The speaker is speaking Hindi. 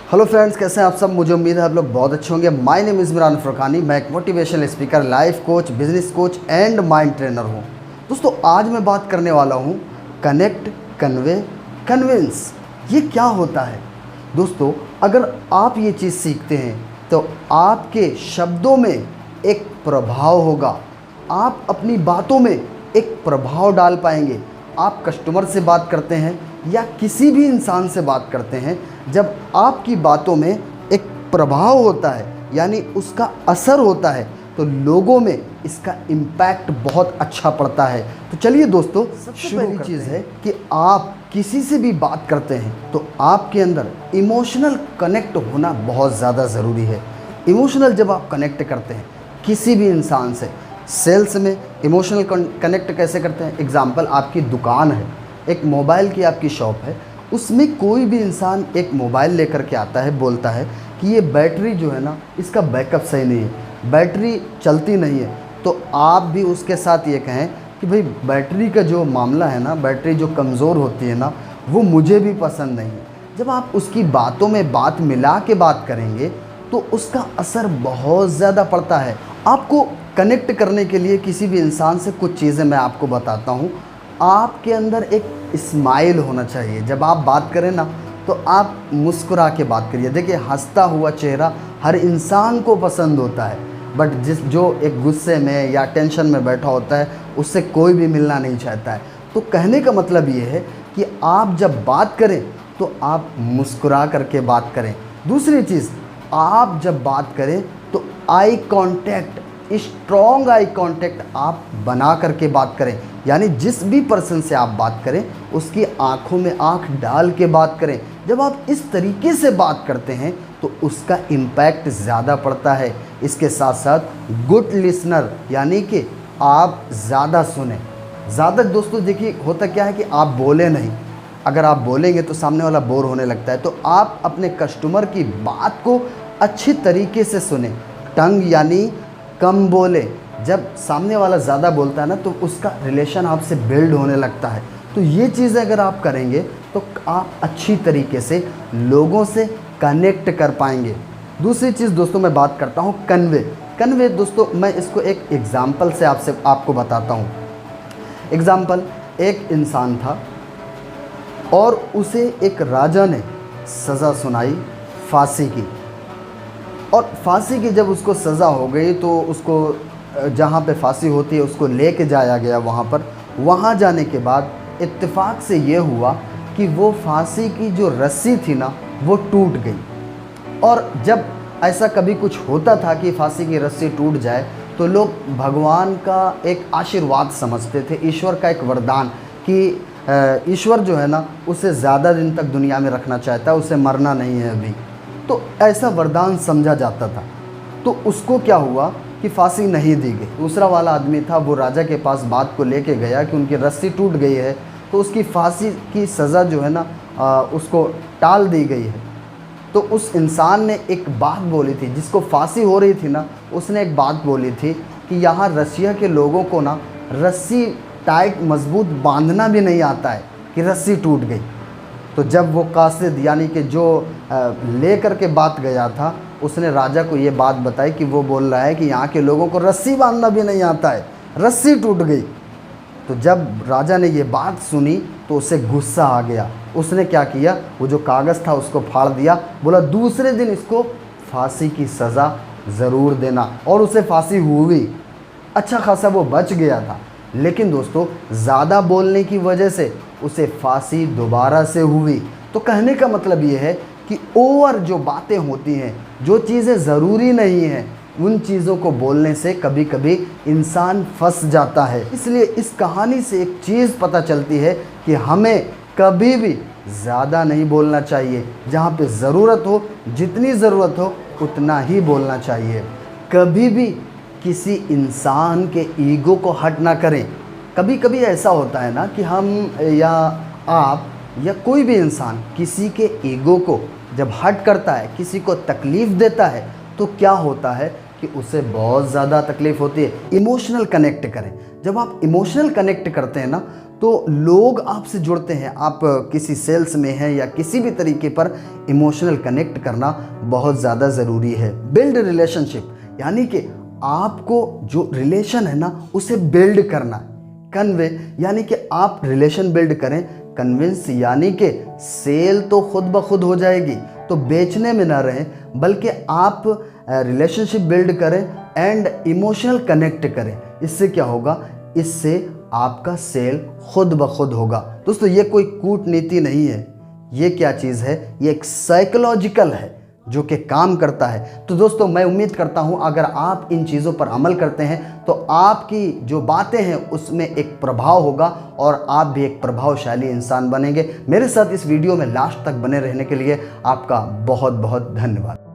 हेलो फ्रेंड्स, कैसे हैं आप सब। मुझे उम्मीद है आप लोग बहुत अच्छे होंगे। My name is Miran Farkani. मैं एक motivational speaker, life coach, business coach and mind trainer हूं। दोस्तों, आज मैं बात करने वाला हूं कनेक्ट, कन्वे, कन्विंस। ये क्या होता है दोस्तों? अगर आप ये चीज़ सीखते हैं तो आपके शब्दों में एक प्रभाव होगा, आप अपनी बातों में एक प्रभाव डाल पाएंगे। आप कस्टमर से बात करते हैं या किसी भी इंसान से बात करते हैं, जब आपकी बातों में एक प्रभाव होता है यानी उसका असर होता है तो लोगों में इसका इम्पैक्ट बहुत अच्छा पड़ता है। तो चलिए दोस्तों, सबसे पहली चीज़ है कि आप किसी से भी बात करते हैं तो आपके अंदर इमोशनल कनेक्ट होना बहुत ज़्यादा ज़रूरी है। इमोशनल जब आप कनेक्ट करते हैं किसी भी इंसान से, सेल्स में इमोशनल कनेक्ट कैसे करते हैं? एग्जाम्पल, आपकी दुकान है, एक मोबाइल की आपकी शॉप है, उसमें कोई भी इंसान एक मोबाइल लेकर के आता है, बोलता है कि ये बैटरी जो है ना, इसका बैकअप सही नहीं है, बैटरी चलती नहीं है। तो आप भी उसके साथ ये कहें कि भाई बैटरी का जो मामला है ना, बैटरी जो कमज़ोर होती है ना, वो मुझे भी पसंद नहीं है। जब आप उसकी बातों में बात मिला के बात करेंगे तो उसका असर बहुत ज़्यादा पड़ता है। आपको कनेक्ट करने के लिए किसी भी इंसान से कुछ चीज़ें मैं आपको बताता हूँ। आपके अंदर एक स्माइल होना चाहिए। जब आप बात करें ना तो आप मुस्कुरा के बात करिए। देखिए, हंसता हुआ चेहरा हर इंसान को पसंद होता है, बट जो एक गुस्से में या टेंशन में बैठा होता है उससे कोई भी मिलना नहीं चाहता है। तो कहने का मतलब ये है कि आप जब बात करें तो आप मुस्कुरा करके बात करें। दूसरी चीज़, आप जब बात करें तो eye contact, strong eye contact आप बना करके बात करें। यानी जिस भी पर्सन से आप बात करें उसकी आंखों में आंख डाल के बात करें। जब आप इस तरीके से बात करते हैं तो उसका इम्पैक्ट ज़्यादा पड़ता है। इसके साथ साथ गुड लिसनर, यानी कि आप ज़्यादा सुने। ज़्यादा दोस्तों देखिए, होता क्या है कि आप बोले नहीं, अगर आप बोलेंगे तो सामने वाला बोर होने लगता है। तो आप अपने कस्टमर की बात को अच्छी तरीके से सुने। टंग यानी कम बोले। जब सामने वाला ज़्यादा बोलता है ना तो उसका रिलेशन आपसे बिल्ड होने लगता है। तो ये चीज़ें अगर आप करेंगे तो आप अच्छी तरीके से लोगों से कनेक्ट कर पाएंगे। दूसरी चीज़ दोस्तों, मैं बात करता हूँ कन्वे। कन्वे दोस्तों, मैं इसको एक एग्ज़ाम्पल से आपको बताता हूँ। एग्ज़ाम्पल, एक इंसान था और उसे एक राजा ने सज़ा सुनाई, फांसी की। और फांसी की जब उसको सज़ा हो गई तो उसको जहाँ पे फांसी होती है उसको लेके जाया गया वहाँ पर। वहाँ जाने के बाद इत्तेफाक से ये हुआ कि वो फांसी की जो रस्सी थी ना वो टूट गई। और जब ऐसा कभी कुछ होता था कि फांसी की रस्सी टूट जाए तो लोग भगवान का एक आशीर्वाद समझते थे, ईश्वर का एक वरदान कि ईश्वर जो है ना उसे ज़्यादा दिन तक दुनिया में रखना चाहता है, उसे मरना नहीं है अभी। तो ऐसा वरदान समझा जाता था। तो उसको क्या हुआ कि फांसी नहीं दी गई। दूसरा वाला आदमी था, वो राजा के पास बात को लेके गया कि उनकी रस्सी टूट गई है तो उसकी फांसी की सज़ा जो है ना उसको टाल दी गई है। तो उस इंसान ने एक बात बोली थी, जिसको फांसी हो रही थी ना, उसने एक बात बोली थी कि यहाँ रशिया के लोगों को ना रस्सी टाइट मजबूत बांधना भी नहीं आता है कि रस्सी टूट गई। तो जब वो कासिद यानी कि जो ले कर के बात गया था, उसने राजा को ये बात बताई कि वो बोल रहा है कि यहाँ के लोगों को रस्सी बांधना भी नहीं आता है, रस्सी टूट गई। तो जब राजा ने ये बात सुनी तो उसे गुस्सा आ गया। उसने क्या किया, वो जो कागज़ था उसको फाड़ दिया, बोला दूसरे दिन इसको फांसी की सज़ा ज़रूर देना। और उसे फांसी हुई। अच्छा खासा वो बच गया था, लेकिन दोस्तों ज़्यादा बोलने की वजह से उसे फांसी दोबारा से हुई। तो कहने का मतलब ये है कि ओवर जो बातें होती हैं, जो चीज़ें ज़रूरी नहीं हैं, उन चीज़ों को बोलने से कभी कभी इंसान फंस जाता है। इसलिए इस कहानी से एक चीज़ पता चलती है कि हमें कभी भी ज़्यादा नहीं बोलना चाहिए। जहाँ पे ज़रूरत हो, जितनी ज़रूरत हो उतना ही बोलना चाहिए। कभी भी किसी इंसान के ईगो को हर्ट ना करें। कभी कभी ऐसा होता है ना कि हम या आप या कोई भी इंसान किसी के ईगो को जब हर्ट करता है, किसी को तकलीफ़ देता है, तो क्या होता है कि उसे बहुत ज़्यादा तकलीफ़ होती है। इमोशनल कनेक्ट करें। जब आप इमोशनल कनेक्ट करते हैं ना तो लोग आपसे जुड़ते हैं। आप किसी सेल्स में हैं या किसी भी तरीके पर इमोशनल कनेक्ट करना बहुत ज़्यादा ज़रूरी है। बिल्ड रिलेशनशिप, यानी कि आपको जो रिलेशन है ना उसे बिल्ड करना है। कन्वे, यानी कि आप रिलेशन बिल्ड करें। कन्विंस, यानी कि सेल तो खुद ब खुद हो जाएगी, तो बेचने में ना रहें बल्कि आप रिलेशनशिप बिल्ड करें एंड इमोशनल कनेक्ट करें। इससे क्या होगा, इससे आपका सेल खुद ब खुद होगा। दोस्तों ये कोई कूटनीति नहीं है, ये क्या चीज़ है, ये एक साइकोलॉजिकल है जो कि काम करता है। तो दोस्तों मैं उम्मीद करता हूं अगर आप इन चीज़ों पर अमल करते हैं तो आपकी जो बातें हैं उसमें एक प्रभाव होगा और आप भी एक प्रभावशाली इंसान बनेंगे। मेरे साथ इस वीडियो में लास्ट तक बने रहने के लिए आपका बहुत बहुत धन्यवाद।